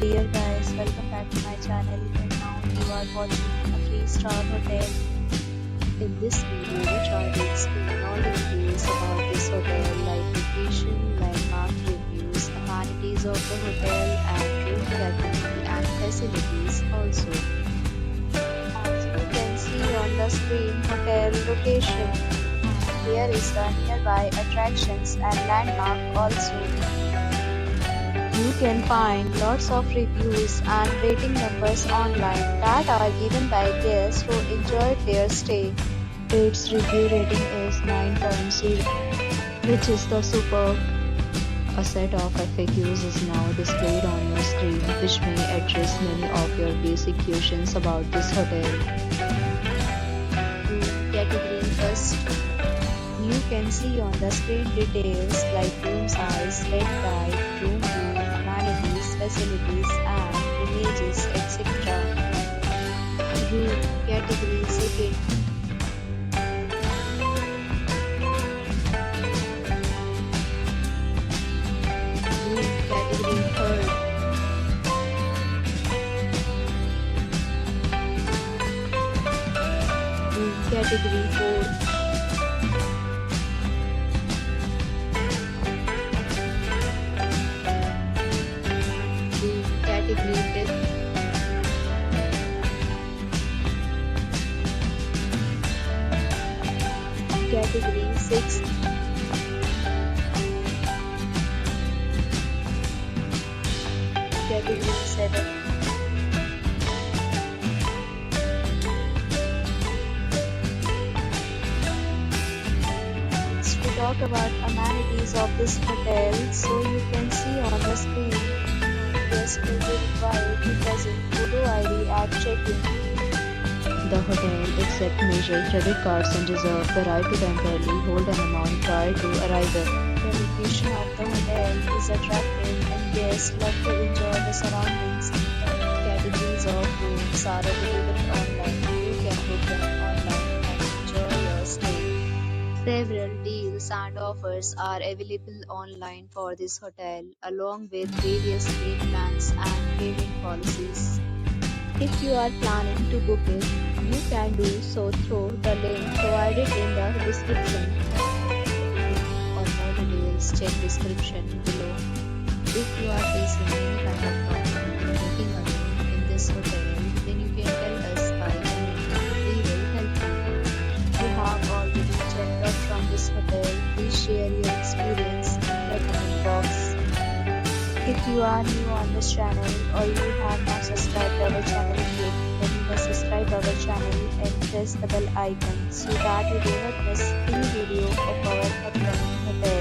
Dear guys, welcome back to my channel, and now you are watching a 3-star hotel. In this video, we try to explain all the details about this hotel like location, landmark reviews, amenities of the hotel and room category and facilities also. As you can see on the screen, hotel location. Here is the nearby attractions and landmark also. You can find lots of reviews and rating numbers online that are given by guests who enjoyed their stay. Its review rating is 9.0, which is the superb. A set of FAQs is now displayed on your screen, which may address many of your basic questions about this hotel. Room category first. You can see on the screen details like room size, bed type, room view, amenities, facilities, and images, etc. Room category second. Room category third. Room category fourth. Category 5th. Category 6th. Category 7th. Next we talk about amenities of this hotel, so you can see on the screen. Guests will be required to present photo ID at check-in. The hotel accepts major credit cards and reserves the right to temporarily hold an amount prior to arrival. The location of the hotel is attractive and guests love to enjoy the surroundings. Categories of rooms are available online. You can book them online and enjoy your stay. Several deals and offers are available online for this hotel, along with various rate plans and payment policies. If you are planning to book it, you can do so through the link provided in the description. For more details, check description below. If you are facing any kind of problem in booking a room in this hotel, then you can tell us by comment. We will help you. If you have already checked out from this hotel, please share your experience in the comment box. If you are new on this channel or you have not subscribed our channel yet, then you must subscribe our channel and press the bell icon so that you do not miss any video of our upcoming hotel.